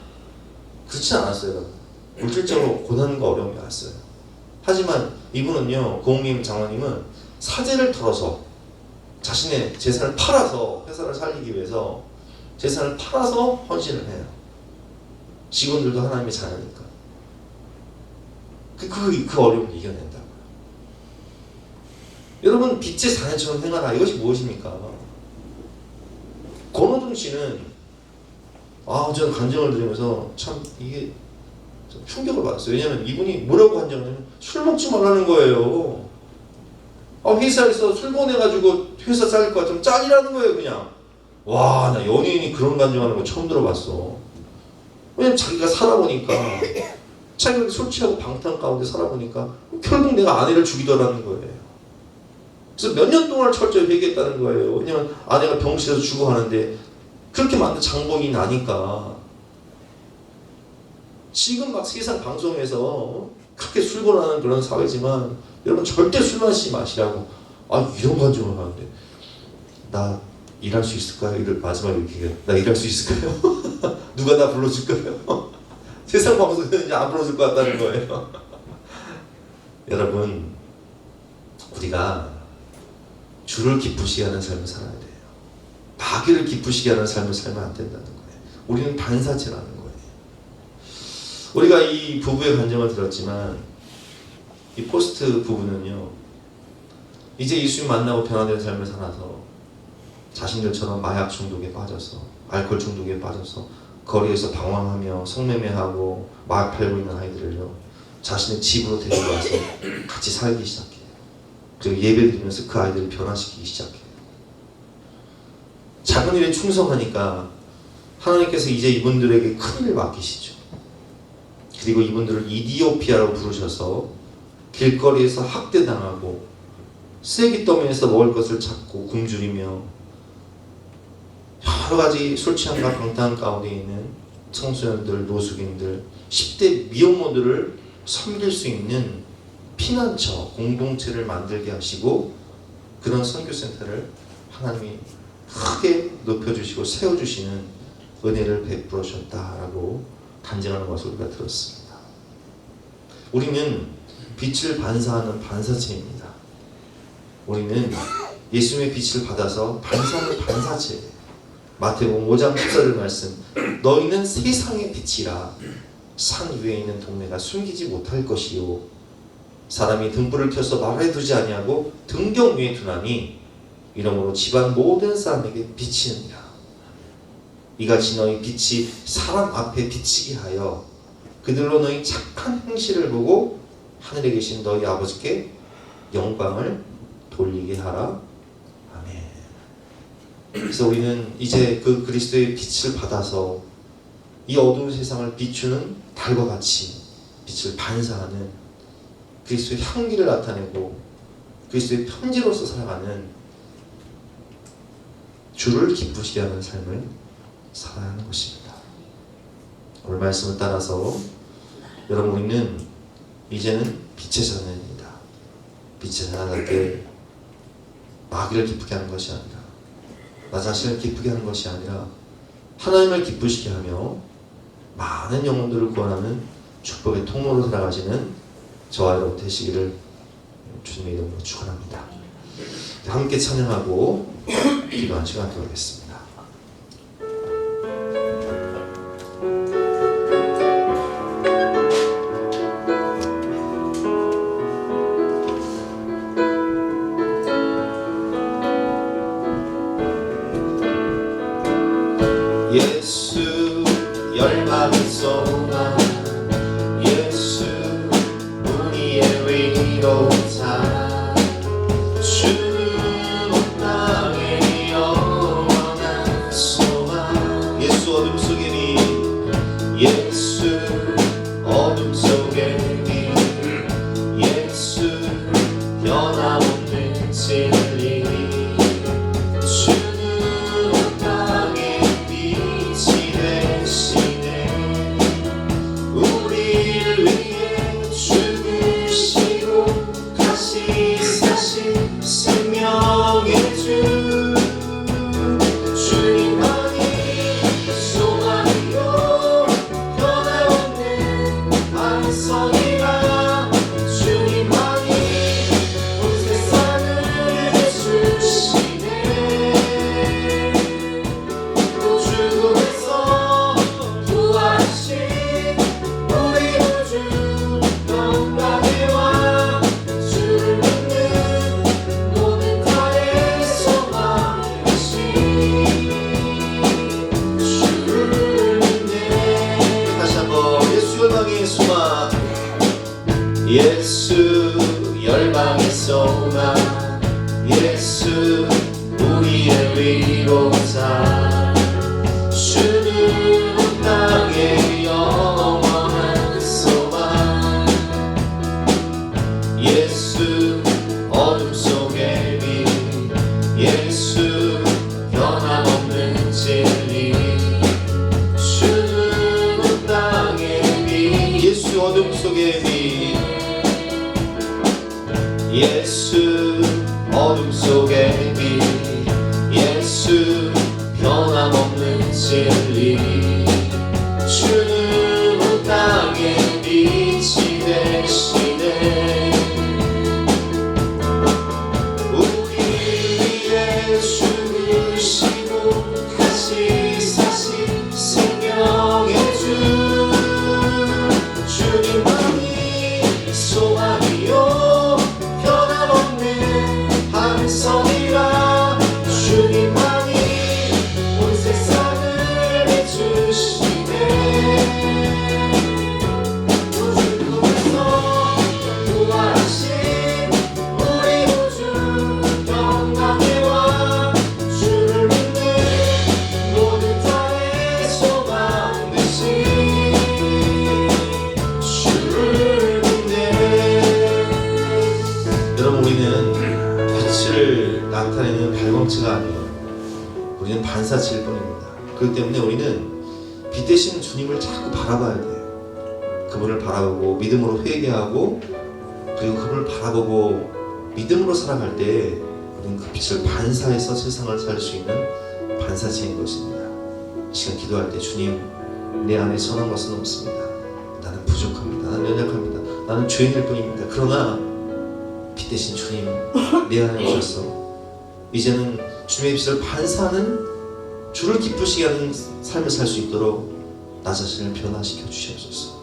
그렇지 않았어요. 물질적으로 고난과 어려움이 왔어요. 하지만 이분은요, 고흥님 장로님은 사재를 털어서 자신의 재산을 팔아서 회사를 살리기 위해서 재산을 팔아서 헌신을 해요. 직원들도 하나님의 자녀니까. 그 어려움을 이겨낸다고요. 여러분, 빛의 자녀처럼 행하라. 이것이 무엇입니까? 권호중 씨는 저는 간증을 들으면서 참 이게 좀 충격을 받았어요. 왜냐하면 이분이 뭐라고 간증하냐면 술 먹지 말라는 거예요. 회사에서 술 보내가지고 회사 잘릴 것 같으면 짠이라는 거예요, 그냥. 와, 나 연예인이 그런 간증하는 거 처음 들어봤어. 왜냐면 자기가 살아보니까, 자기가 술 취하고 방탕 가운데 살아보니까 결국 내가 아내를 죽이더라는 거예요. 그래서 몇 년 동안 철저히 회개했다는 거예요. 왜냐면 아내가 병실에서 죽어가는데 그렇게 만든 장본이 나니까. 지금 막 세상 방송에서 그렇게 술 권하는 그런 사회지만, 여러분 절대 술 마시지 마시라고. 이런 간증을 하는데 나 일할 수 있을까요? 마지막에 이렇게 얘기해요. 나 일할 수 있을까요? 누가 나 불러줄까요? 세상 방송에는 이제 안 불러줄 것 같다는 거예요. 여러분, 우리가 주를 기쁘시게 하는 삶을 살아야 돼요. 마귀를 기쁘시게 하는 삶을 살면 안 된다는 거예요. 우리는 반사체라는 거예요. 우리가 이 부부의 간증을 들었지만, 이 포스트 부부는요, 이제 예수님 만나고 변화된 삶을 살아서 자신들처럼 마약 중독에 빠져서, 알코올 중독에 빠져서 거리에서 방황하며 성매매하고 마약 팔고 있는 아이들을요, 자신의 집으로 데리고 와서 같이 살기 시작해요. 그리고 예배드리면서 그 아이들을 변화시키기 시작해요. 작은 일에 충성하니까 하나님께서 이제 이분들에게 큰 일을 맡기시죠. 그리고 이분들을 이디오피아라고 부르셔서 길거리에서 학대당하고 쓰레기더미에서 먹을 것을 찾고 굶주리며 여러 가지 술 취함과 방탕 가운데 있는 청소년들, 노숙인들, 10대 미혼모들을 섬길 수 있는 피난처, 공동체를 만들게 하시고, 그런 선교센터를 하나님이 크게 높여주시고 세워주시는 은혜를 베풀어 주셨다라고 간증하는 것을 우리가 들었습니다. 우리는 빛을 반사하는 반사체입니다. 우리는 예수님의 빛을 받아서 반사하는 반사체예요. 마태복음 5장 14절 말씀, 너희는 세상의 빛이라. 산 위에 있는 동네가 숨기지 못할 것이요, 사람이 등불을 켜서 마루에 두지 아니하고 등경 위에 두나니 이러므로 집안 모든 사람에게 비치느니라. 이같이 너희 빛이 사람 앞에 비치게 하여 그들로 너희 착한 행실을 보고 하늘에 계신 너희 아버지께 영광을 돌리게 하라. 아멘. 그래서 우리는 이제 그 그리스도의 빛을 받아서 이 어두운 세상을 비추는 달과 같이 빛을 반사하는 그리스도의 향기를 나타내고 그리스도의 편지로서 살아가는, 주를 기쁘시게 하는 삶을 살아야 하는 것입니다. 오늘 말씀을 따라서 여러분, 우리는 이제는 빛의 자녀입니다. 빛에 나아갈 때 마귀를 기쁘게 하는 것이 아니라, 나 자신을 기쁘게 하는 것이 아니라 하나님을 기쁘시게 하며 많은 영혼들을 구원하는 축복의 통로로 살아가시는 저와 여러분 되시기를 주님의 이름으로 축원합니다. 함께 찬양하고 기도한 시간 갖겠습니다. 예수 열망의 소망, 예수 우리의 위로자, 주는 온 땅의 영원한 소망. 예수 어둠 속의 빛, 예수 어둠 속의 빛, 예수 변함없는 진리, 예수 열방의 소망, 예수 우리의 위로자, 주는 온 땅의 영원한 소망. 예수 어둠 속의 빛, 예수 변함없는 진리, 주는 온 땅의 빛. 예수 어둠 속의 빛, 예수 어둠 속의 빛, 예수 변함없는 진리, 주는 온 땅의 빛이 되시네. 우리 위해 죽으시고 다시 사신 생명의 주, 주님만이 소망이요 성이라, 주님만이 온 세상을 해주시네. 우주 속에서 부활하신 우리 우주 영광의 왕, 주를 믿는 모든 자의 소망 되신 주를 믿네. 여러분, 우리는 빛을 나타내는 발광체가 아니에요. 우리는 반사체일 뿐입니다. 그렇기 때문에 우리는 빛 대신 주님을 자꾸 바라봐야 돼요. 그분을 바라보고 믿음으로 회개하고, 그리고 그분을 바라보고 믿음으로 살아갈 때 우리는 그 빛을 반사해서 세상을 살 수 있는 반사체인 것입니다. 이 시간 기도할 때 주님, 내 안에 선한 것은 없습니다. 나는 부족합니다. 나는 연약합니다. 나는 죄인일 뿐입니다. 그러나 빛 대신 주님 내 안에 오셔서 이제는 주님의 빛을 반사하는, 주를 기쁘시게 하는 삶을 살 수 있도록 나 자신을 변화시켜 주시옵소서.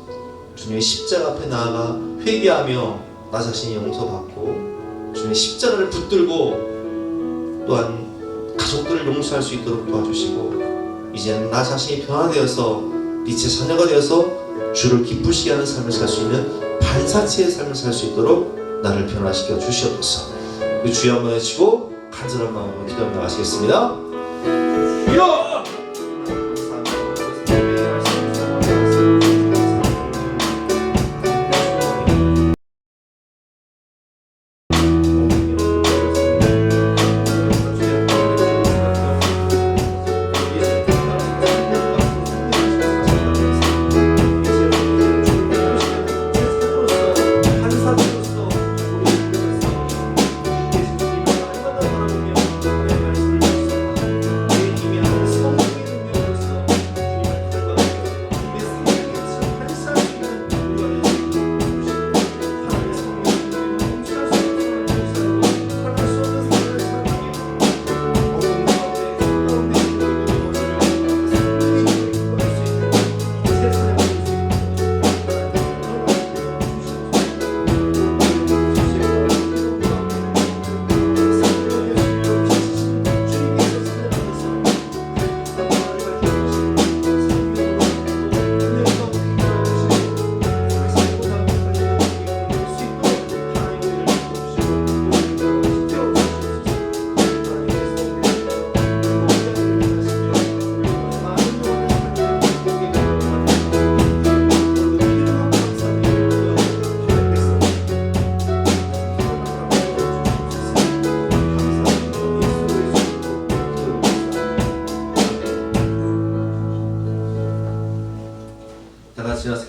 주님의 십자가 앞에 나아가 회개하며 나 자신이 용서받고 주님의 십자가를 붙들고 또한 가족들을 용서할 수 있도록 도와주시고, 이제는 나 자신이 변화되어서 빛의 자녀가 되어서 주를 기쁘시게 하는 삶을 살 수 있는 반사체의 삶을 살 수 있도록 나를 변화시켜 주시옵소서. 그 주여 한번 외치고 간절한 마음으로 기도하며 나가시겠습니다. 이어!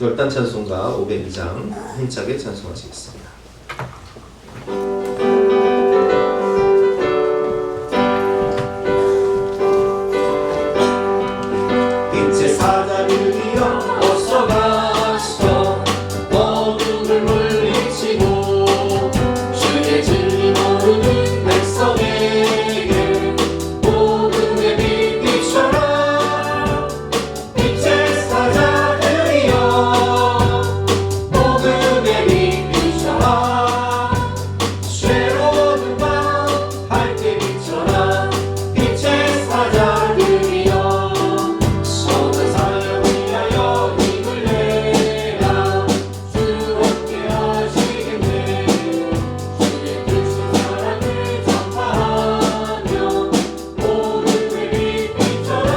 결단 찬송가 502장 힘차게 찬송하시겠습니다. 빛의 사자들이여 어서 가시소 어둠을 물리치고 주의 진리 모르는 백성에게 복음의 빛 비춰라 빛의 사자들이여 복음의 빛 비춰라 죄로운 밤 밝게 비춰라 빛의 사자들이여 선한 사역 위하여 힘을 내라 주 함께 하시겠네 주의 크신 사랑을 전파하며 복음의 빛 비춰라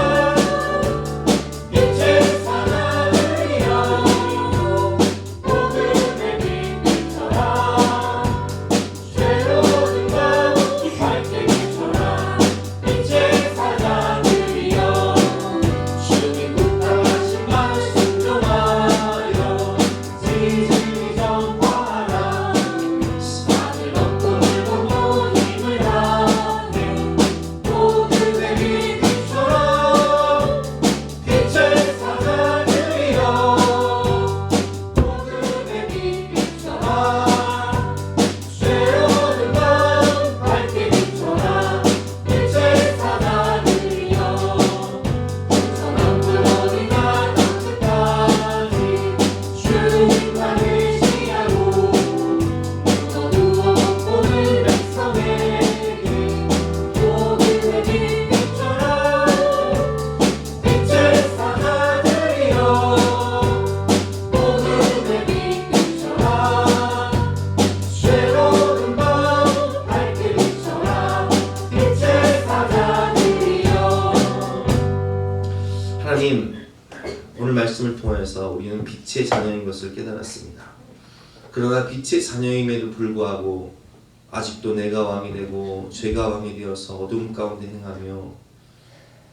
빛의 사자들이여 복음의 빛 비춰라 죄로운 밤 밝게 비춰라 빛의 사자들이여 주님 부탁하신 말씀 순종하여 진실이 전파하라 산을 얻고 물고 힘을 다해 복음의 빛 비춰라 빛의 사자들이여 복음의 빛 비춰라 죄로운 밤 밝게 비춰라 빛의 사자들이여 선한 불어리나 땅끝까지 주님만 의지하고 묻어 누워 먹고는 백성에게 복음의 빛 비춰라 빛의 사자들이여 복음의 빛 비춰라 죄로운 밤 밝게 비춰라 빛의 사자들이여. 하나님, 오늘 말씀을 통해서 우리는 빛의 자녀인 것을 깨달았습니다. 그러나 빛의 자녀임에도 불구하고 아직도 내가 왕이 되고 죄가 왕이 되어서 어둠 가운데 행하며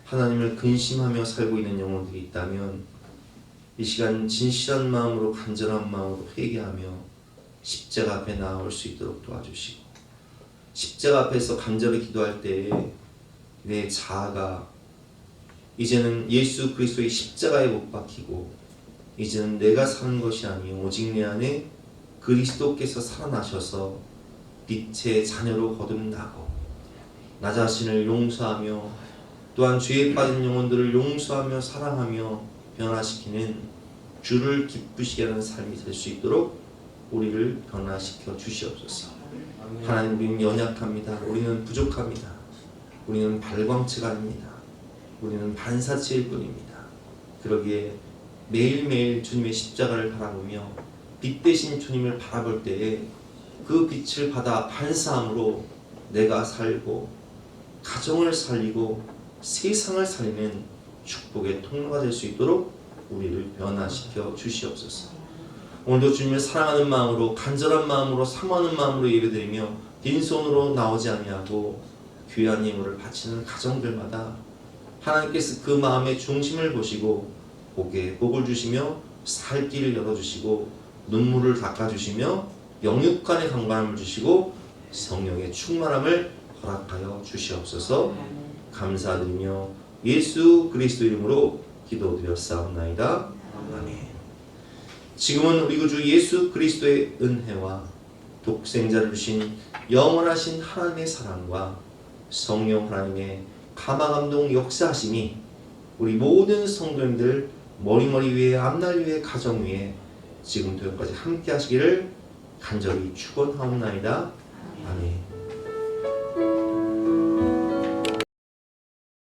하나님을 근심하며 살고 있는 영혼들이 있다면 이 시간 진실한 마음으로 간절한 마음으로 회개하며 십자가 앞에 나아올 수 있도록 도와주시고 십자가 앞에서 간절히 기도할 때에 내 자아가 이제는 예수 그리스도의 십자가에 못 박히고 이제는 내가 사는 것이 아니요 오직 내 안에 그리스도께서 살아나셔서 빛의 자녀로 거듭나고 나 자신을 용서하며 또한 죄에 빠진 영혼들을 용서하며 사랑하며 변화시키는 주를 기쁘시게 하는 삶이 될 수 있도록 우리를 변화시켜 주시옵소서. 하나님, 우리는 연약합니다. 우리는 부족합니다. 우리는 발광체가 아닙니다. 우리는 반사체일 뿐입니다. 그러기에 매일매일 주님의 십자가를 바라보며 빛 대신 주님을 바라볼 때에 그 빛을 받아 반사함으로 내가 살고 가정을 살리고 세상을 살리는 축복의 통로가 될 수 있도록 우리를 변화시켜 주시옵소서. 오늘도 주님을 사랑하는 마음으로 간절한 마음으로 사모하는 마음으로 예배드리며 빈손으로 나오지 아니하고 귀한 예물을 바치는 가정들마다 하나님께서 그 마음의 중심을 보시고 복에 복을 주시며 살 길을 열어주시고 눈물을 닦아주시며 영육간의 강건함을 주시고 성령의 충만함을 허락하여 주시옵소서. 감사드리며 예수 그리스도 이름으로 기도드렸사옵나이다. 아멘. 지금은 우리 구주 예수 그리스도의 은혜와 독생자를 주신 영원하신 하나님의 사랑과 성령 하나님의 감화감동 역사하심이 우리 모든 성도님들 머리머리 위에 앞날 위에 가정 위에 지금부터 여기까지 함께 하시기를 간절히 축원하옵나이다. 아멘.